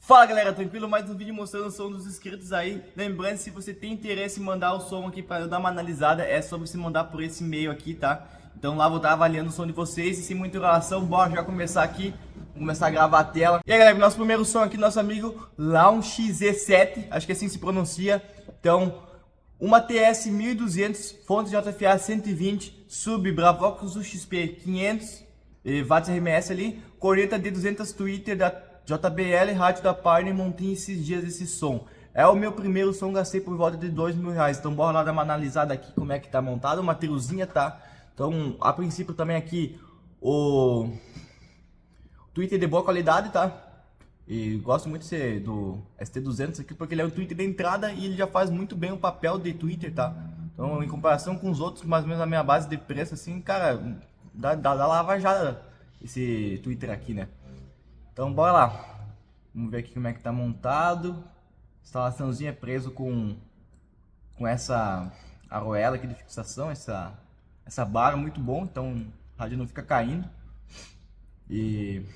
Fala galera, tranquilo? Mais um vídeo mostrando o som dos inscritos aí. Lembrando, se você tem interesse em mandar o som aqui para eu dar uma analisada, é só você mandar por esse e-mail aqui, tá? Então lá vou estar avaliando o som de vocês e sem muita enrolação, bora já começar aqui. Vamos começar a gravar a tela. E aí galera, nosso primeiro som aqui, nosso amigo Launch Z7, acho que assim se pronuncia. Então, uma TS 1200, fonte JFA 120, sub Bravox UXP 500 watts RMS ali, corneta D200 Twitter da JBL, rádio da Pioneer, montei esses dias esse som. É o meu primeiro som, gastei por volta de R$2.000. Então bora lá dar uma analisada aqui como é que tá montado, uma tiruzinha, tá? Então, a princípio também aqui o Twitter de boa qualidade, tá? E gosto muito do ST200 aqui porque ele é um Twitter de entrada e ele já faz muito bem o papel de Twitter, tá? Então, em comparação com os outros, mais ou menos a minha base de preço, assim, cara, dá lavajada esse Twitter aqui, né? Então bora lá, vamos ver aqui como é que tá montado. Instalaçãozinha preso com essa argoela aqui de fixação, essa barra muito bom, então a rádio não fica caindo. E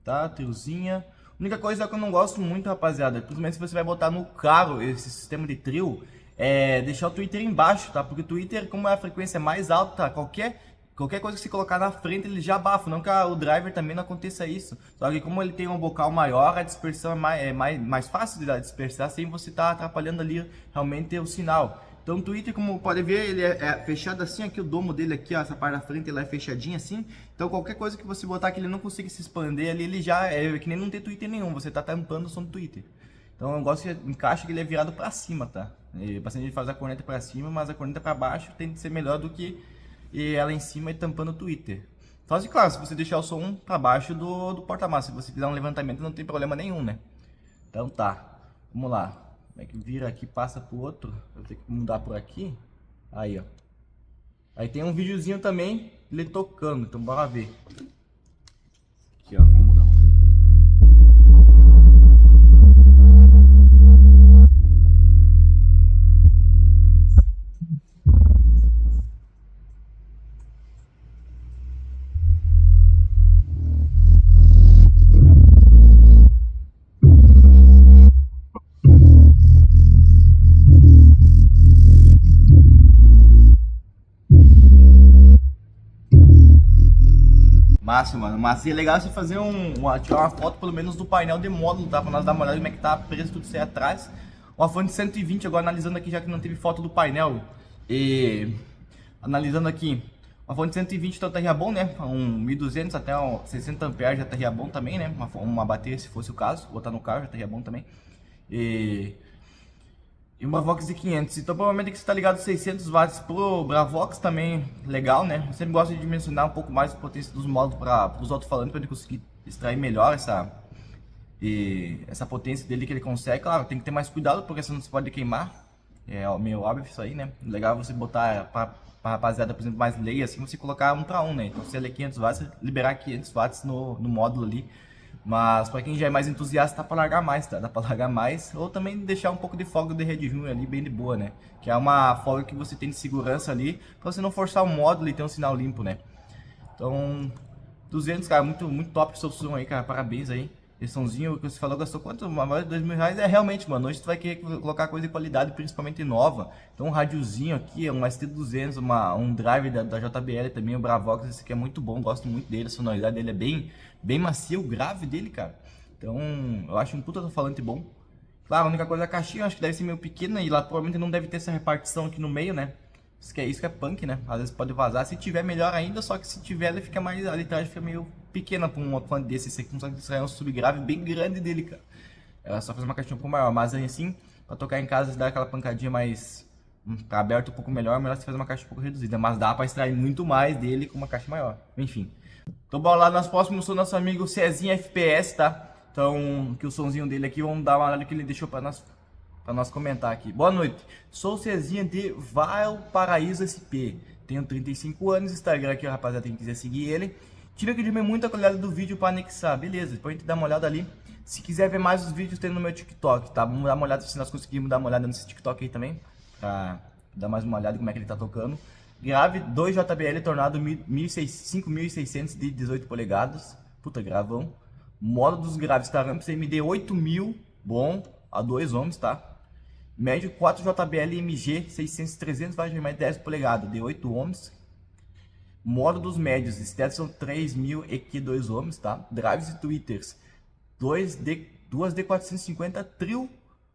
tá, triozinha. A única coisa que eu não gosto muito, rapaziada, principalmente se você vai botar no carro esse sistema de trio, é deixar o Twitter embaixo, tá? Porque o Twitter, como a frequência é mais alta, qualquer coisa que você colocar na frente, ele já abafa. Não que o driver também não aconteça isso. Só que como ele tem um bocal maior, a dispersão é mais fácil de dispersar sem você estar atrapalhando ali realmente o sinal. Então o Twitter, como pode ver, ele é fechado assim, aqui o domo dele aqui, ó, essa parte da frente ele é fechadinha assim. Então qualquer coisa que você botar que ele não consiga se expandir ali, ele já é que nem não tem Twitter nenhum, você tá tampando o som do Twitter. Então eu gosto que encaixa que ele é virado para cima, tá? E bastante gente faz a corneta para cima, mas a corneta para baixo tem que ser melhor do que ela em cima e tampando o Twitter. Só se, claro, se você deixar o som para baixo do porta-massa, se você fizer um levantamento não tem problema nenhum, né? Então tá, vamos lá. Como é que vira aqui, passa pro outro? Vou ter que mudar por aqui. Aí, ó. Aí tem um videozinho também, ele tocando, então bora ver. Aqui, ó, vamos mudar. Massa, mano. Mas é legal você fazer tirar uma foto pelo menos do painel de módulo, tá? Pra nós dar uma olhada como é que tá preso tudo isso aí atrás. Uma fonte 120, agora analisando aqui, já que não teve foto do painel. E analisando aqui, uma fonte 120 então estaria bom, né? Um 1200 até 60 amperes já estaria bom também, né? Uma bateria se fosse o caso, botar no carro já estaria bom também. E uma Vox de 500, então provavelmente que você está ligado 600 watts pro Bravox também, legal, né? Eu sempre gosto de dimensionar um pouco mais a potência dos módulos para os alto-falantes, para ele conseguir extrair melhor essa potência dele que ele consegue. Claro, tem que ter mais cuidado, porque senão você pode queimar, é meio óbvio isso aí, né? Legal você botar para rapaziada, por exemplo, mais leiga, assim, você colocar 1 para 1, né? Então se ele é 500 watts, liberar 500 watts no módulo ali. Mas para quem já é mais entusiasta, dá para largar mais, tá? Dá para largar mais, ou também deixar um pouco de folga de Red Room ali bem de boa, né? Que é uma folga que você tem de segurança ali, para você não forçar o módulo e ter um sinal limpo, né? Então, 200, cara, muito top o seu som aí, cara, parabéns aí. Esse somzinho que você falou, gastou quanto? Mais de R$2.000, é realmente, mano, hoje tu vai querer colocar coisa de qualidade, principalmente nova. Então um radiozinho aqui, um ST200, um drive da JBL também, o Bravox, esse aqui é muito bom, gosto muito dele, a sonoridade dele é bem macia, o grave dele, cara. Então, eu acho um puta falante bom. Claro, a única coisa é a caixinha, eu acho que deve ser meio pequena e lá provavelmente não deve ter essa repartição aqui no meio, né? Isso que é punk, né? Às vezes pode vazar, se tiver melhor ainda, só que se tiver ele fica mais, a litragem fica meio pequena para um alto-falante desse. Esse aqui consegue extrair um subgrave bem grande dele, cara. Ela só faz uma caixinha um pouco maior, mas assim, para tocar em casa, se dá aquela pancadinha mais aberto um pouco melhor se fazer uma caixa um pouco reduzida, mas dá para extrair muito mais dele com uma caixa maior. Enfim. Então bora lá, nosso próximo som, nosso amigo Cezinha FPS, tá? Então, que o somzinho dele aqui, vamos dar uma olhada que ele deixou para nós comentar aqui. Boa noite, sou o Cezinha de Valparaíso SP, tenho 35 anos, Instagram aqui, rapaziada, quem quiser seguir ele. Tive que diminuir muita qualidade do vídeo para anexar, beleza, depois a gente dá uma olhada ali. Se quiser ver mais os vídeos, tem no meu TikTok, tá? Vamos dar uma olhada se nós conseguimos dar uma olhada nesse TikTok aí também, pra dar mais uma olhada como é que ele tá tocando. Grave 2 JBL Tornado 5600 de 18 polegadas, puta gravão. Modo dos graves, tá? Ramps MD 8000, bom, a 2 ohms, tá? Médio 4JBL MG 600 300 watts de 10 polegadas, de 8 ohms. Modo dos médios, Stetson 3000 EQ 2 ohms, tá? Drives e tweeters, 2D450 trio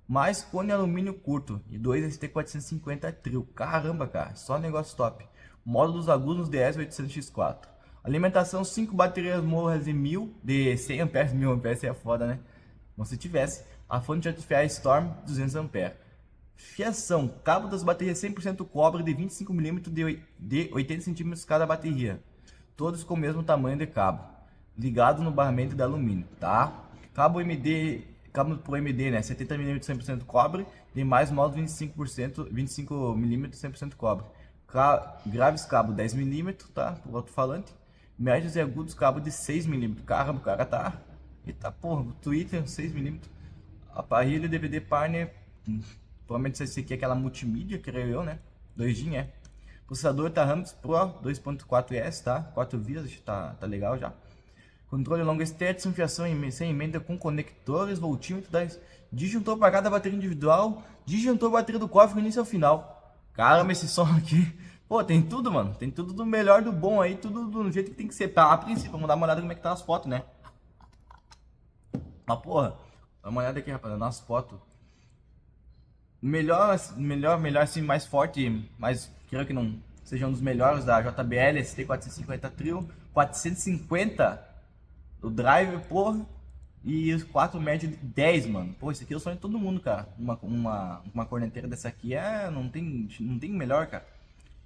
mais cone alumínio curto e 2 ST450 trio. Caramba, cara, só negócio top. Modo dos agudos DS 800X4. Alimentação 5 baterias Morras de 1000 de 100 amperes, 1000 amperes é foda, né? Como se tivesse. A fonte de FA Storm 200 amperes. Fiação, cabo das baterias 100% cobre de 25 mm de 80 cm cada bateria. Todos com o mesmo tamanho de cabo. Ligado no barramento de alumínio, tá? Cabo pro MD, né? 70 mm 100% cobre. Demais modos 25 mm 100% cobre. Graves cabo 10 mm, tá? Pro alto-falante. Médios e agudos cabo de 6 mm. Caramba, o cara tá... Eita porra, Twitter 6 mm. Aparelho DVD partner... Provavelmente esse aqui é aquela multimídia, creio eu, né? 2G, é. Processador tá Ramps Pro 2.4S, tá? 4 vias, tá legal já. Controle longo Stetson, fiação sem emenda com conectores, voltímetro, disjuntor para cada bateria individual, disjuntor bateria do cofre do início ao final. Caramba, esse som aqui... Pô, tem tudo, mano. Tem tudo do melhor, do bom aí, tudo do jeito que tem que ser. A princípio, vamos dar uma olhada como é que tá as fotos, né? Mas, porra, dá uma olhada aqui, rapaziada, nas fotos. Melhor, assim, mais forte, mas creio que não seja um dos melhores da JBL, ST450 Trio, 450 o driver, porra, e os 4 médios de 10, mano. Pô, isso aqui é o sonho de todo mundo, cara. Uma corneteira dessa aqui não tem melhor, cara.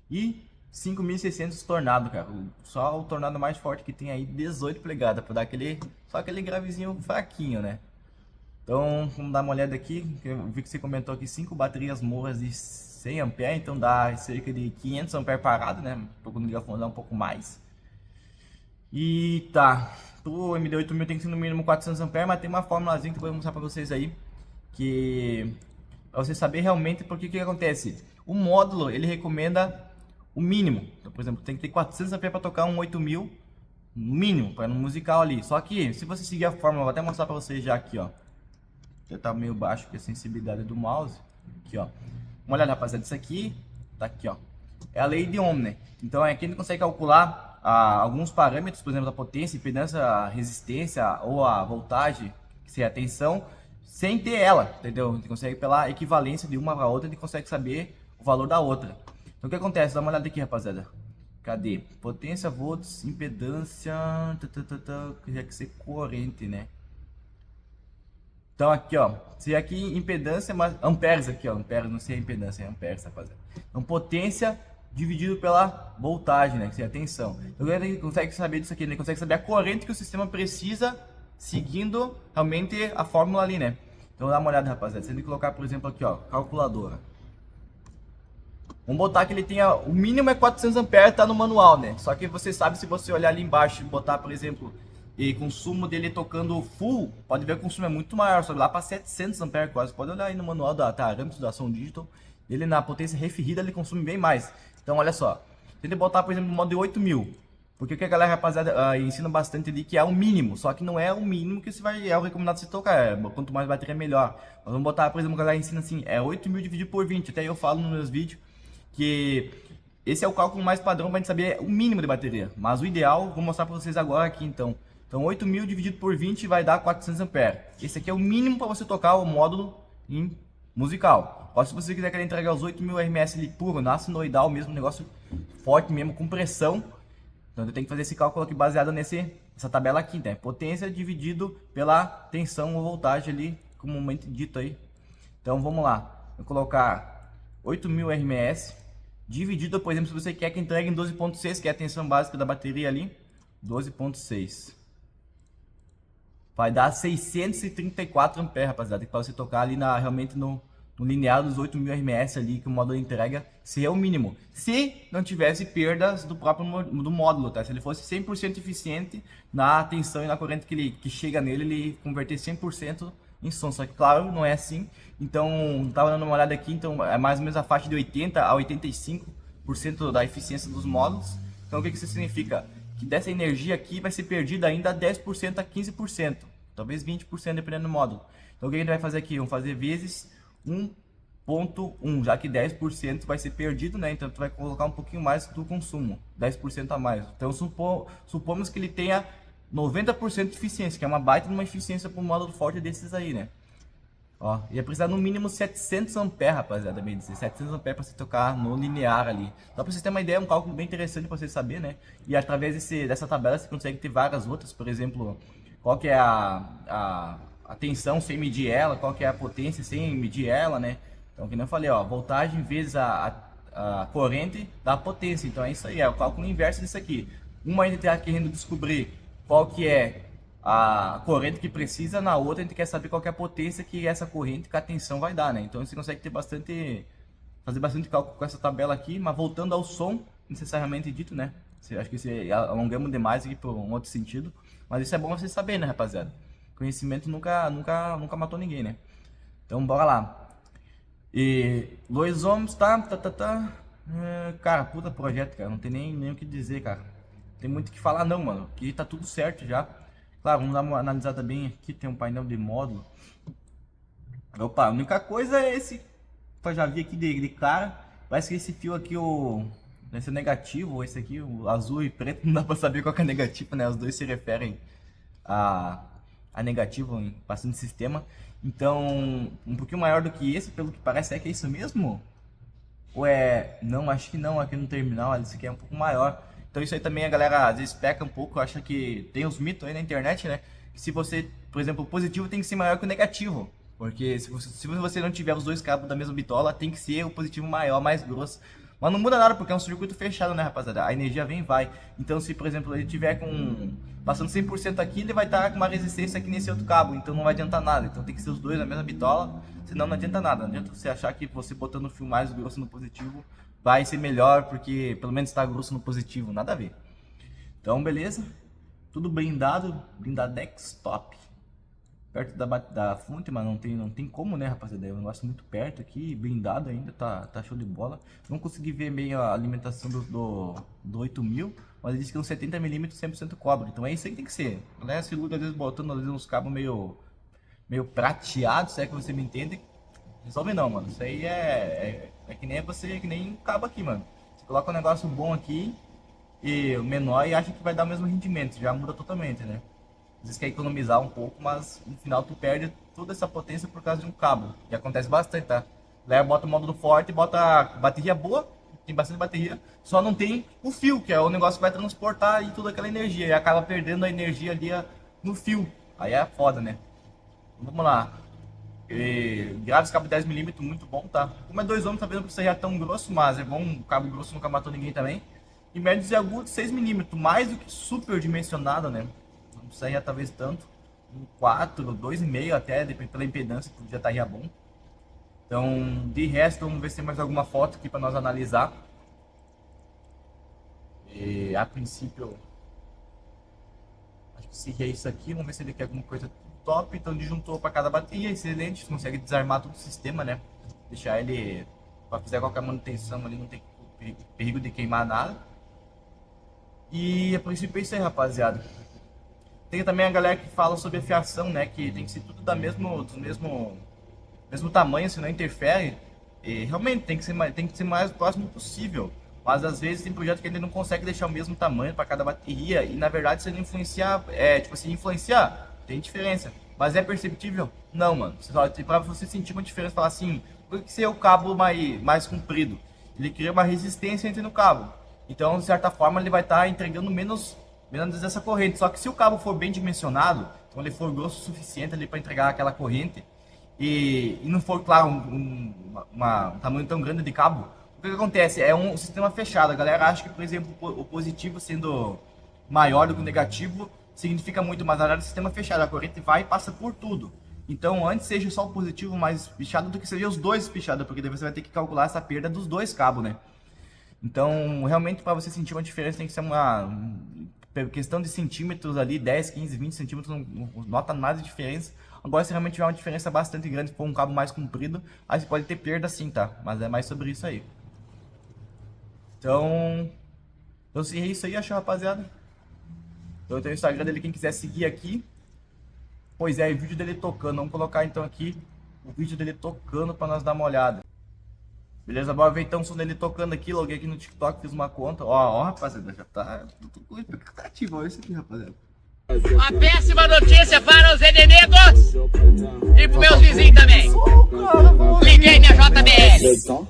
E 5600 tornado, cara. Só o tornado mais forte que tem aí, 18 polegadas, pra dar só aquele gravezinho fraquinho, né? Então, vamos dar uma olhada aqui. Eu vi que você comentou aqui 5 baterias Morras de 100 A, então dá cerca de 500 A parado, né? Procurando ligar dá um pouco mais. E tá, pro MD8000 tem que ser no mínimo 400 A, mas tem uma formulazinha que eu vou mostrar pra vocês aí, que pra você saber realmente porque que acontece. O módulo, ele recomenda o mínimo. Então, por exemplo, tem que ter 400 A para tocar um 8000, mínimo, para no musical ali. Só que, se você seguir a fórmula, vou até mostrar pra vocês já aqui, ó. Já tá meio baixo aqui a sensibilidade do mouse. Aqui, ó. Uma olhada, rapaziada. Isso aqui, tá aqui, ó. É a lei de Ohm, né? Então aqui a gente consegue calcular alguns parâmetros, por exemplo, a potência, impedância, a resistência ou a voltagem, que seria a tensão, sem ter ela, entendeu? A gente consegue, pela equivalência de uma para outra, a gente consegue saber o valor da outra. Então o que acontece? Dá uma olhada aqui, rapaziada. Cadê? Potência, volts, impedância, teria que ser corrente, né? Então aqui, ó, se aqui impedância, mas amperes aqui, ó, amperes, não sei a impedância, é amperes, rapaziada. Então potência dividido pela voltagem, né, que é a tensão. Então ele consegue saber disso aqui, ele consegue saber a corrente que o sistema precisa seguindo realmente a fórmula ali, né? Então dá uma olhada, rapaziada. Você tem que colocar, por exemplo, aqui, ó, calculadora. Vamos botar que ele tenha, o mínimo é 400 amperes, tá no manual, né? Só que você sabe, se você olhar ali embaixo e botar, por exemplo, e consumo dele tocando full, pode ver que o consumo é muito maior, sobe lá para 700 amperes quase. Pode olhar aí no manual da Ramps, da Ação Digital, ele na potência referida ele consome bem mais. Então olha só, se ele botar, por exemplo, no modo de 8000, porque o que a galera, rapaziada, ensina bastante ali, que é o mínimo, só que não é o mínimo que é o recomendado você tocar, quanto mais bateria melhor. Mas vamos botar, por exemplo, a galera ensina assim, é 8000 dividido por 20, até eu falo nos meus vídeos que esse é o cálculo mais padrão para a gente saber o mínimo de bateria, mas o ideal, vou mostrar para vocês agora aqui então. Então 8000 dividido por 20 vai dar 400 amperes. Esse aqui é o mínimo para você tocar o módulo em musical. Ou se você quiser querer entregar os 8000 RMS ali puro, na sinoidal mesmo, negócio forte mesmo, com pressão. Então você tem que fazer esse cálculo aqui baseado nessa tabela aqui, né? Potência dividido pela tensão ou voltagem ali, comumente dito aí. Então vamos lá. Vou colocar 8000 RMS dividido, por exemplo, se você quer que entregue em 12.6, que é a tensão básica da bateria ali, 12.6. Vai dar 634 amperes, rapaziada, para você tocar ali realmente no linear dos 8000 RMS ali que o módulo entrega, seria o mínimo. Se não tivesse perdas do próprio módulo, tá? Se ele fosse 100% eficiente na tensão e na corrente que chega nele, ele converter 100% em som. Só que, claro, não é assim. Então, tava dando uma olhada aqui, então é mais ou menos a faixa de 80 a 85% da eficiência dos módulos. Então, o que isso significa? Que dessa energia aqui vai ser perdida ainda 10% a 15%. talvez 20% dependendo do módulo. Então o que a gente vai fazer aqui? Vamos fazer vezes 1,1, já que 10% vai ser perdido, né? Então tu vai colocar um pouquinho mais do consumo, 10% a mais. Então supomos que ele tenha 90% de eficiência, que é uma baita de uma eficiência para um módulo forte desses aí, né? Ó, ia precisar no mínimo 700 amperes, rapaziada, bem dizer, 700 amperes para você tocar no linear ali. Só para vocês terem uma ideia, é um cálculo bem interessante para vocês saber, né? E através dessa tabela você consegue ter várias outras, por exemplo, qual que é a tensão sem medir ela, qual que é a potência sem medir ela, né? Então, como eu falei, ó, voltagem vezes a corrente dá potência. Então é isso aí, é o cálculo inverso disso aqui. Uma a gente está querendo descobrir qual que é a corrente que precisa, na outra a gente quer saber qual que é a potência que essa corrente com a tensão vai dar, né? Então você consegue ter fazer bastante cálculo com essa tabela aqui, mas voltando ao som, necessariamente dito, né? Acho que se alongamos demais aqui por um outro sentido, mas isso é bom você saber, né, rapaziada? Conhecimento nunca matou ninguém, né? Então bora lá. E 2 ohms, tá. Cara, puta projeto, cara, não tem nem o que dizer, cara. Tem muito o que falar não, mano, que tá tudo certo já. Claro, vamos dar uma analisada bem aqui, tem um painel de módulo. Opa, a única coisa é esse, eu já vi aqui de cara, parece que esse fio aqui, esse é negativo, ou esse aqui, o azul e preto, não dá pra saber qual que é negativo, né? Os dois se referem a negativo em bastante sistema. Então, um pouquinho maior do que esse, pelo que parece, é que é isso mesmo? Ou é... Não, acho que não, aqui no terminal, esse aqui é um pouco maior. Então isso aí também a galera às vezes peca um pouco, acha que tem uns mitos aí na internet, né? Que se você, por exemplo, o positivo tem que ser maior que o negativo. Porque se você não tiver os dois cabos da mesma bitola, tem que ser o positivo maior, mais grosso. Mas não muda nada, porque é um circuito fechado, né, rapaziada? A energia vem e vai. Então se, por exemplo, ele tiver passando 100% aqui, ele vai estar com uma resistência aqui nesse outro cabo. Então não vai adiantar nada. Então tem que ser os dois na mesma bitola, senão não adianta nada. Não adianta você achar que você botando o fio mais grosso no positivo vai ser melhor, porque pelo menos está grosso no positivo. Nada a ver. Então, beleza. Tudo blindado, blindadex top. Perto da fonte, mas não tem como, né, rapaziada? É um negócio muito perto aqui, blindado ainda, tá show de bola. Não consegui ver meio a alimentação do 8000, mas ele disse que é um 70mm 100% cobre. Então é isso aí que tem que ser. Né? Se luga às vezes botando às vezes, uns cabos meio prateados, se é que você me entende. Resolve não, mano. Isso aí é que nem que nem um cabo aqui, mano. Você coloca um negócio bom aqui e o menor e acha que vai dar o mesmo rendimento. Já muda totalmente, né? Às vezes quer economizar um pouco, mas no final tu perde toda essa potência por causa de um cabo. E acontece bastante, tá? Leva, bota o módulo forte, bota bateria boa, tem bastante bateria, só não tem o fio, que é o negócio que vai transportar e toda aquela energia. E acaba perdendo a energia ali no fio. Aí é foda, né? Vamos lá. Grave esse cabo 10mm, muito bom, tá? Como é 2 ohms, tá vendo que isso aí é tão grosso, mas é bom, um cabo grosso nunca matou ninguém também. E médios e agudos 6mm, mais do que super dimensionado, né? Não precisaria talvez tanto. Um 4, 2,5 até, depende pela impedância, que já estaria bom. Então, de resto, vamos ver se tem mais alguma foto aqui para nós analisar. A princípio, acho que seria isso aqui. Vamos ver se ele quer alguma coisa top. Então, disjuntor para cada bateria, excelente. Você consegue desarmar todo o sistema, né? Deixar ele, para fazer qualquer manutenção ali, não tem perigo de queimar nada. E a princípio é isso aí, rapaziada. Tem também a galera que fala sobre a fiação, né? Que tem que ser tudo do mesmo tamanho, senão interfere. E realmente tem que ser mais próximo possível. Mas às vezes tem projeto que ele não consegue deixar o mesmo tamanho para cada bateria. E na verdade, se ele influenciar, tipo assim, influenciar, tem diferença. Mas é perceptível? Não, mano. Para você sentir uma diferença, falar assim, por que ser o cabo mais comprido? Ele cria uma resistência entre no cabo. Então, de certa forma, ele vai estar entregando menos dessa corrente. Só que se o cabo for bem dimensionado, então ele for grosso o suficiente ali para entregar aquela corrente, e não for, claro, um tamanho tão grande de cabo, o que acontece? É um sistema fechado. A galera acha que, por exemplo, o positivo sendo maior do que o negativo significa muito, mas na verdade é um sistema fechado. A corrente vai e passa por tudo. Então, antes seja só o positivo mais espichado do que seja os dois espichados, porque daí você vai ter que calcular essa perda dos dois cabos, né? Então, realmente, para você sentir uma diferença, tem que ser uma questão de centímetros ali, 10, 15, 20 centímetros, não nota nada de diferença. Agora, se realmente tiver uma diferença bastante grande, se for um cabo mais comprido, aí você pode ter perda sim, tá? Mas é mais sobre isso aí. Então se é isso aí, achou, rapaziada? Então tem o Instagram dele, quem quiser seguir aqui. Pois é, o vídeo dele tocando. Vamos colocar então aqui o vídeo dele tocando para nós dar uma olhada. Beleza, bora ver então o som dele tocando aqui. Loguei aqui no TikTok, fiz uma conta. Ó, rapaziada, já tá com expectativa. Olha isso aqui, rapaziada. Uma péssima notícia para os inimigos e para meus vizinhos também. Liguei minha JBL.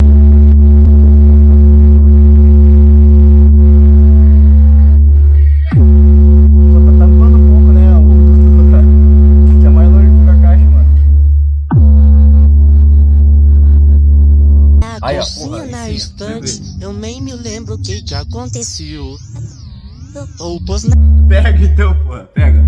A coxinha na estante, eu nem me lembro o que aconteceu. Ou pôs na... Pega então, porra, pega.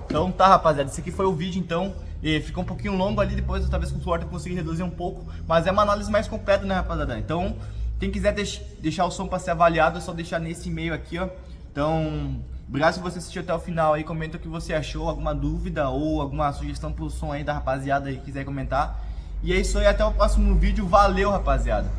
Então tá, rapaziada, esse aqui foi o vídeo então. E ficou um pouquinho longo ali, depois talvez com o suor eu consegui reduzir um pouco, mas é uma análise mais completa, né, rapaziada? Então, quem quiser deixar o som para ser avaliado, é só deixar nesse e-mail aqui, ó. Então, obrigado se você assistiu até o final aí, comenta o que você achou, alguma dúvida ou alguma sugestão pro som aí da rapaziada aí, quiser comentar. E é isso aí, até o próximo vídeo, valeu, rapaziada!